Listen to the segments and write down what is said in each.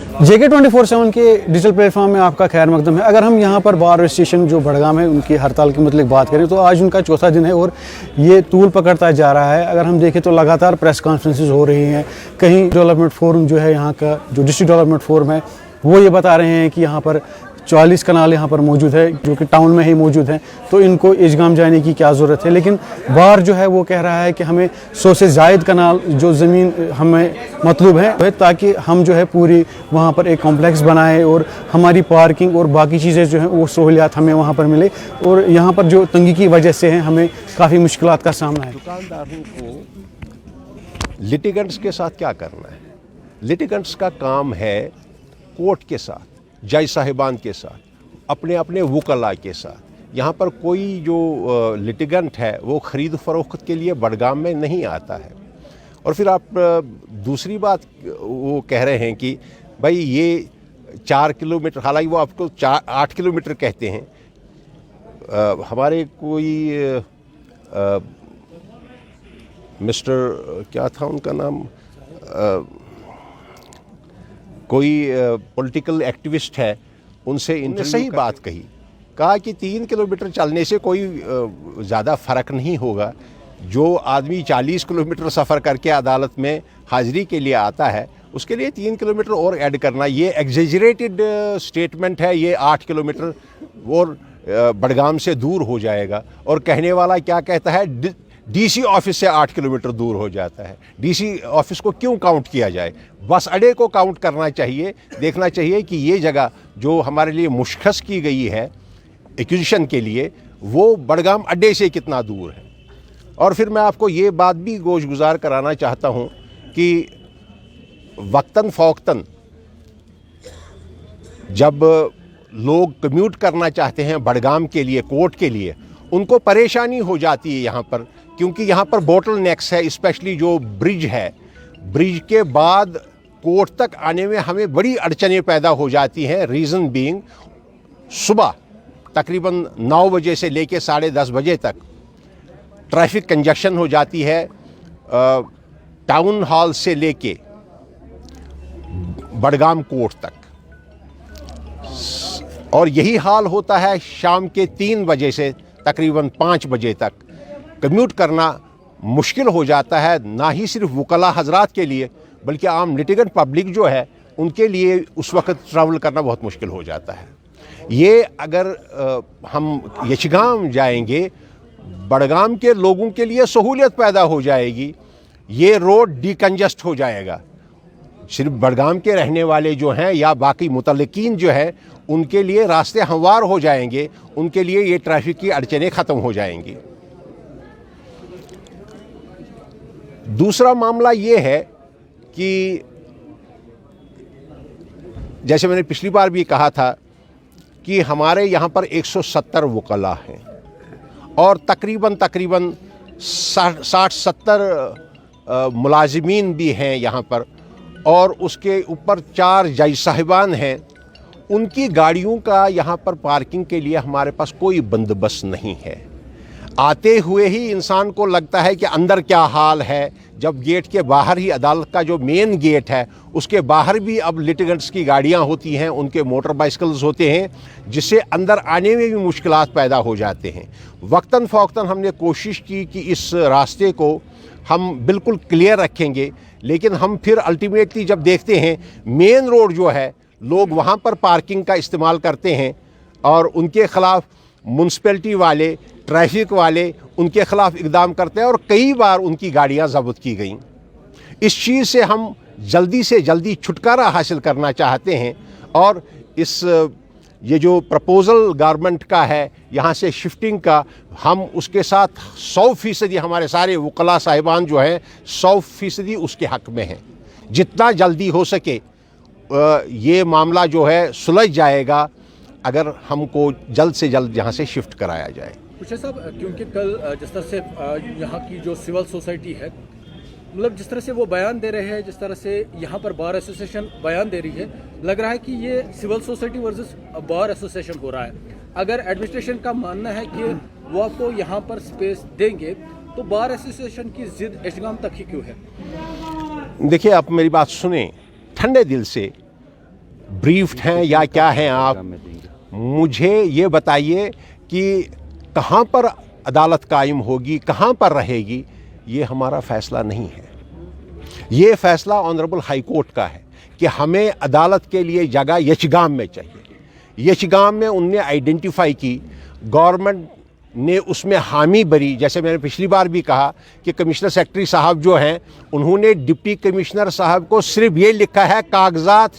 JK24/7 के digital platform में आपका खैर मकदम है। अगर हम यहाँ पर बार स्टेशन जो बड़गाम है उनकी हड़ताल के मतलब बात करें तो आज उनका चौथा दिन है और ये तूल पकड़ता जा रहा है। अगर हम देखें तो लगातार प्रेस कॉन्फ्रेंसेस हो रही हैं। कहीं डेवलपमेंट फोरम जो है यहाँ का जो डिस्ट्रिक्ट डेवलपमेंट फोरम है वो ये बता रहे हैं कि यहाँ पर 44 कनाल यहाँ पर मौजूद है जो कि टाउन में ही मौजूद हैं, तो इनको इजगाम जाने की क्या ज़रूरत है। लेकिन बार जो है वो कह रहा है कि हमें 100 से ज़ायद कनाल जो ज़मीन हमें मतलूब है ताकि हम जो है पूरी वहाँ पर एक कॉम्प्लेक्स बनाए और हमारी पार्किंग और बाकी चीज़ें जो हैं वो सहूलियात हमें वहाँ पर मिले। और यहाँ पर जो तंगी की वजह से है हमें काफ़ी मुश्किलात का सामना है। दुकानदारों को लिटिगेंट्स के साथ क्या करना है? लिटिगेंट्स का काम है कोर्ट के साथ, जज साहिबान के साथ, अपने अपने वकला के साथ। यहाँ पर कोई जो लिटिगेंट है वो ख़रीद फरोख्त के लिए बड़गाम में नहीं आता है। और फिर आप दूसरी बात वो कह रहे हैं कि भाई ये 4 किलोमीटर, हालांकि वो आपको 8 किलोमीटर कहते हैं। हमारे कोई मिस्टर क्या था उनका नाम, कोई पॉलिटिकल एक्टिविस्ट है, उनसे इनने सही बात कहा कि 3 किलोमीटर चलने से कोई ज़्यादा फ़र्क नहीं होगा। जो आदमी 40 किलोमीटर सफ़र करके अदालत में हाज़िरी के लिए आता है उसके लिए 3 किलोमीटर और ऐड करना, ये एग्जेजरेटेड स्टेटमेंट है। ये 8 किलोमीटर और बड़गाम से दूर हो जाएगा। और कहने वाला क्या कहता है, डीसी ऑफिस से 8 किलोमीटर दूर हो जाता है। डीसी ऑफिस को क्यों काउंट किया जाए? बस अड्डे को काउंट करना चाहिए। देखना चाहिए कि ये जगह जो हमारे लिए मुश्खस की गई है एक्विजिशन के लिए वो बड़गाम अड्डे से कितना दूर है। और फिर मैं आपको ये बात भी गोशगुजार कराना चाहता हूँ कि वक्तन फ़ौक्तन जब लोग कम्यूट करना चाहते हैं बड़गाम के लिए, कोर्ट के लिए, उनको परेशानी हो जाती है यहाँ पर, क्योंकि यहाँ पर बोटल नेक्स है। स्पेशली जो ब्रिज है, ब्रिज के बाद कोर्ट तक आने में हमें बड़ी अड़चनें पैदा हो जाती हैं। रीज़न बीइंग सुबह तकरीबन 9 बजे से लेके 10:30 बजे तक ट्रैफिक कंजक्शन हो जाती है टाउन हॉल से लेके बड़गाम कोर्ट तक। और यही हाल होता है शाम के 3 बजे से तकरीबन 5 बजे तक। कम्यूट करना मुश्किल हो जाता है, ना ही सिर्फ वकला हजरात के लिए बल्कि आम लिटिगेंट पब्लिक जो है उनके लिए उस वक्त ट्रैवल करना बहुत मुश्किल हो जाता है। ये अगर हम यशगाम जाएंगे, बड़गाम के लोगों के लिए सहूलियत पैदा हो जाएगी। ये रोड डिकंजस्ट हो जाएगा। सिर्फ बड़गाम के रहने वाले जो हैं या बाकी मुतल्लिकीन जो है उनके लिए रास्ते हमवार हो जाएंगे, उनके लिए ये ट्रैफिक की अड़चनें ख़त्म हो जाएंगी। दूसरा मामला ये है कि जैसे मैंने पिछली बार भी कहा था कि हमारे यहाँ पर 170 वकला हैं और तकरीबन 60-70 मुलाजिमीन भी हैं यहाँ पर, और उसके ऊपर 4 जज साहिबान हैं। उनकी गाड़ियों का यहाँ पर पार्किंग के लिए हमारे पास कोई बंदोबस्त नहीं है। आते हुए ही इंसान को लगता है कि अंदर क्या हाल है, जब गेट के बाहर ही अदालत का जो मेन गेट है उसके बाहर भी अब लिटिगेंट्स की गाड़ियाँ होती हैं, उनके मोटर बाइसिकल्स होते हैं, जिससे अंदर आने में भी मुश्किलात पैदा हो जाते हैं। वक्तन फ़ौक्तन हमने कोशिश की कि इस रास्ते को हम बिल्कुल क्लियर रखेंगे, लेकिन हम फिर अल्टीमेटली जब देखते हैं मेन रोड जो है लोग वहाँ पर पार्किंग का इस्तेमाल करते हैं और उनके ख़िलाफ़ म्यूनसिपैलिटी वाले, ट्रैफिक वाले उनके ख़िलाफ़ इक़दाम करते हैं और कई बार उनकी गाड़ियाँ ज़ब्त की गईं। इस चीज़ से हम जल्दी से जल्दी छुटकारा हासिल करना चाहते हैं और इस ये जो प्रपोज़ल गवर्नमेंट का है यहाँ से शिफ्टिंग का, हम उसके साथ 100% हमारे सारे वकला साहिबान जो हैं 100% उसके हक़ में हैं। जितना जल्दी हो सके ये मामला जो है सुलझ जाएगा अगर हमको जल्द से जल्द यहाँ से शिफ्ट कराया जाए। कुछ साहब, क्योंकि कल जिस तरह से यहाँ की जो सिविल सोसाइटी है, मतलब जिस तरह से वो बयान दे रहे हैं, जिस तरह से यहाँ पर बार एसोसिएशन बयान दे रही है, लग रहा है कि ये civil society versus bar association हो रहा है। अगर एडमिनिस्ट्रेशन का मानना है कि वो आपको यहाँ पर स्पेस देंगे तो बार एसोसिएशन की जिद इशगाम तक ही क्यों है? देखिए, आप मेरी बात सुने ठंडे दिल से। ब्रीफ्ड हैं या क्या हैं आप? मुझे ये बताइए कि कहाँ पर अदालत कायम होगी, कहाँ पर रहेगी, ये हमारा फ़ैसला नहीं है। ये फ़ैसला ऑनरेबल हाई कोर्ट का है कि हमें अदालत के लिए जगह यचगाम में चाहिए। यचगाम में उनने आइडेंटिफाई की, गवर्नमेंट ने उसमें हामी भरी। जैसे मैंने पिछली बार भी कहा कि कमिश्नर सेक्रेटरी साहब जो हैं, उन्होंने डिप्टी कमिश्नर साहब को सिर्फ ये लिखा है कागजात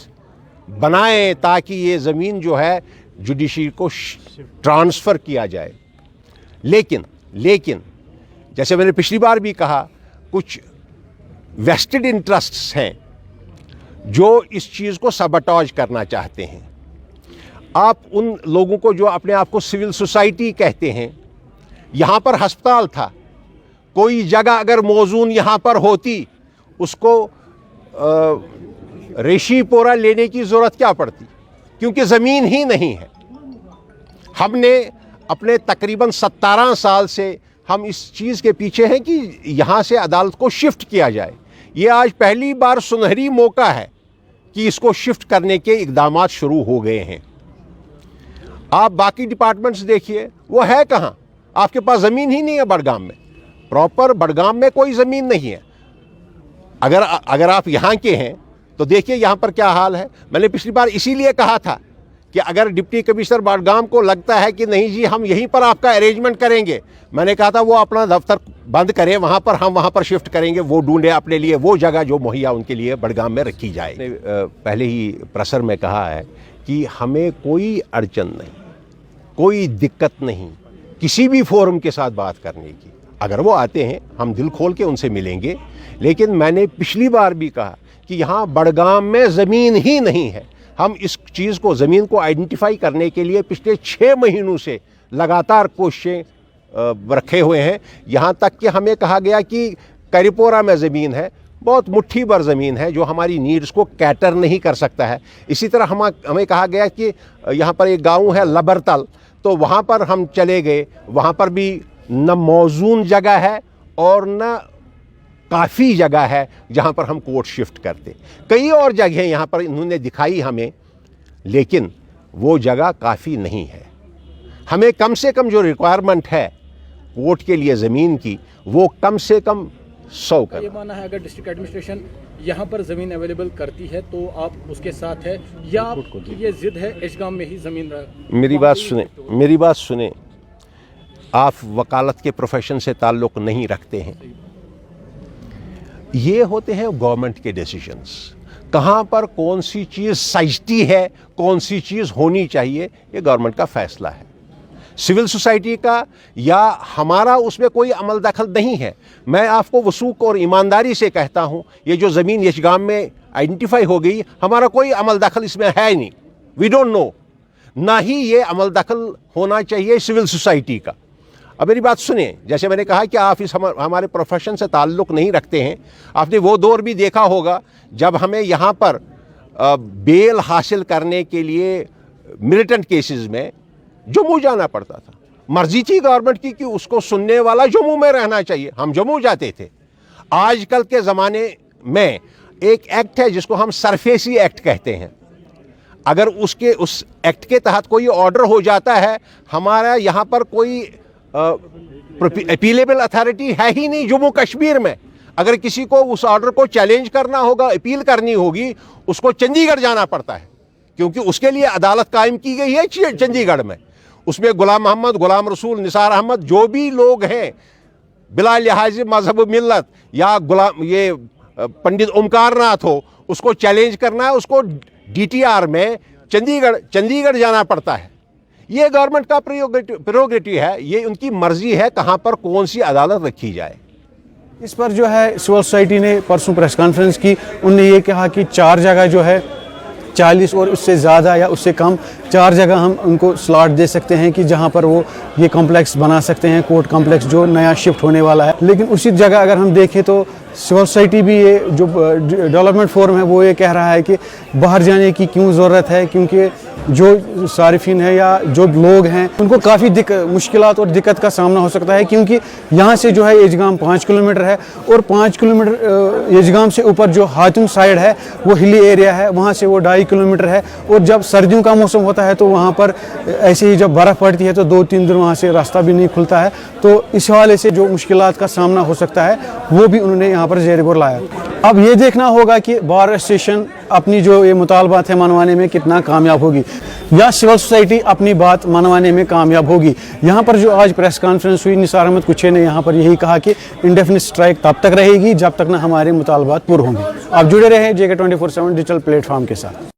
बनाएं ताकि ये ज़मीन जो है जुडिशरी को ट्रांसफ़र किया जाए। लेकिन जैसे मैंने पिछली बार भी कहा, कुछ वेस्टेड इंटरेस्ट्स हैं जो इस चीज़ को सबटाज करना चाहते हैं। आप उन लोगों को जो अपने आप को सिविल सोसाइटी कहते हैं, यहाँ पर अस्पताल था, कोई जगह अगर मौजूद यहाँ पर होती, उसको रेशीपोरा लेने की ज़रूरत क्या पड़ती, क्योंकि ज़मीन ही नहीं है। हमने अपने तकरीबन 17 साल से हम इस चीज़ के पीछे हैं कि यहाँ से अदालत को शिफ्ट किया जाए। ये आज पहली बार सुनहरी मौका है कि इसको शिफ्ट करने के इक़दामात शुरू हो गए हैं। आप बाकी डिपार्टमेंट्स देखिए, वो है कहाँ? आपके पास ज़मीन ही नहीं है बडगाम में, प्रॉपर बडगाम में कोई ज़मीन नहीं है। अगर आप यहाँ के हैं तो देखिए यहाँ पर क्या हाल है। मैंने पिछली बार इसीलिए कहा था कि अगर डिप्टी कमिश्नर बडगाम को लगता है कि नहीं जी हम यहीं पर आपका अरेंजमेंट करेंगे, मैंने कहा था वो अपना दफ्तर बंद करें, वहाँ पर हम वहाँ पर शिफ्ट करेंगे, वो ढूंढे अपने लिए वो जगह जो मुहैया उनके लिए बडगाम में रखी जाए। पहले ही प्रेसर में कहा है कि हमें कोई अड़चन नहीं, कोई दिक्कत नहीं किसी भी फोरम के साथ बात करने की। अगर वो आते हैं हम दिल खोल के उनसे मिलेंगे। लेकिन मैंने पिछली बार भी कहा कि यहाँ बडगाम में ज़मीन ही नहीं है। हम इस चीज़ को, ज़मीन को आइडेंटिफाई करने के लिए पिछले 6 महीनों से लगातार कोशिशें रखे हुए हैं। यहाँ तक कि हमें कहा गया कि करिपोरा में ज़मीन है, बहुत मुट्ठी भर ज़मीन है जो हमारी नीड्स को कैटर नहीं कर सकता है। इसी तरह हमें कहा गया कि यहाँ पर एक गांव है लबरतल, तो वहाँ पर हम चले गए, वहाँ पर भी न मौजूद जगह है और न काफ़ी जगह है जहाँ पर हम कोर्ट शिफ्ट करते। कई और जगह यहाँ पर इन्होंने दिखाई हमें, लेकिन वो जगह काफ़ी नहीं है। हमें कम से कम जो रिक्वायरमेंट है कोर्ट के लिए ज़मीन की, वो कम से कम 100 कर। ये माना है अगर डिस्ट्रिक्ट एडमिनिस्ट्रेशन यहाँ पर ज़मीन अवेलेबल करती है तो आप उसके साथ है, या ये जिद है एचगाम में ही ज़मीन? मेरी बात सुने, आप वकालत के प्रोफेशन से ताल्लुक़ नहीं रखते हैं। ये होते हैं गवर्नमेंट के डिसीजंस, कहाँ पर कौन सी चीज़ सजती है, कौन सी चीज़ होनी चाहिए, ये गवर्नमेंट का फ़ैसला है। सिविल सोसाइटी का या हमारा उसमें कोई अमल दखल नहीं है। मैं आपको वसूख और ईमानदारी से कहता हूँ, ये जो ज़मीन यचगाम में आइडेंटिफाई हो गई, हमारा कोई अमल दखल इसमें है नहीं। वी डोंट नो, ना ही ये अमल दखल होना चाहिए सिविल सोसाइटी का। अब मेरी बात सुने, जैसे मैंने कहा कि आप इस हमारे प्रोफेशन से ताल्लुक़ नहीं रखते हैं। आपने वो दौर भी देखा होगा जब हमें यहाँ पर बेल हासिल करने के लिए मिलिटेंट केसेस में जम्मू जाना पड़ता था। मर्जी थी गवर्नमेंट की कि उसको सुनने वाला जम्मू में रहना चाहिए, हम जम्मू जाते थे। आजकल के ज़माने में एक एक्ट है जिसको हम सरफेसी एक्ट कहते हैं। अगर उस एक्ट के तहत कोई ऑर्डर हो जाता है, हमारा यहाँ पर कोई अपीलेबल अथॉरिटी है ही नहीं जम्मू कश्मीर में। अगर किसी को उस ऑर्डर को चैलेंज करना होगा, अपील करनी होगी, उसको चंडीगढ़ जाना पड़ता है, क्योंकि उसके लिए अदालत कायम की गई है चंडीगढ़ में। उसमें गुलाम मोहम्मद, गुलाम रसूल, निसार अहमद, जो भी लोग हैं बिला लिहाज मजहब मिल्लत, या ये पंडित ओमकार नाथ हो, उसको चैलेंज करना है, उसको DTR में चंडीगढ़ जाना पड़ता है। ये गवर्नमेंट का प्रेरोगेटिव है, ये उनकी मर्जी है कहाँ पर कौन सी अदालत रखी जाए। इस पर जो है सिविल सोसाइटी ने परसों प्रेस कॉन्फ्रेंस की, उनने ये कहा कि 4 जगह जो है 40 और उससे ज़्यादा या उससे कम 4 जगह हम उनको स्लॉट दे सकते हैं कि जहां पर वो ये कॉम्प्लेक्स बना सकते हैं, कोर्ट कॉम्प्लेक्स जो नया शिफ्ट होने वाला है। लेकिन उसी जगह अगर हम देखें तो सिविल सोसाइटी भी ये जो डेवलपमेंट फोरम है वो ये कह रहा है कि बाहर जाने की क्यों ज़रूरत है, क्योंकि जो सारिफिन है या जो लोग हैं उनको काफ़ी मुश्किलात और दिक्कत का सामना हो सकता है, क्योंकि यहाँ से जो है एजगाम 5 किलोमीटर है और 5 किलोमीटर एजगाम से ऊपर जो हातिम साइड है वो हिली एरिया है, वहाँ से वो 2.5 किलोमीटर है। और जब सर्दियों का मौसम होता है तो वहाँ पर ऐसे ही जब बर्फ़ पड़ती है तो 2-3 दिन वहाँ से रास्ता भी नहीं खुलता है। तो इस हवाले से जो मुश्किलात का सामना हो सकता है वो भी उन्होंने यहाँ पर ज़ेर गौर लाया। अब ये देखना होगा कि बार एसोसिएशन अपनी जो ये मुतालबात है मनवाने में कितना कामयाब होगी या सिविल सोसाइटी अपनी बात मनवाने में कामयाब होगी। यहाँ पर जो आज प्रेस कॉन्फ्रेंस हुई, निसार अहमद कुछे ने यहाँ पर यही कहा कि इंडेफिनिट स्ट्राइक तब तक रहेगी जब तक ना हमारे मुतालबात पूरे होंगे। आप जुड़े रहे JK 24/7 डिजिटल प्लेटफॉर्म के साथ।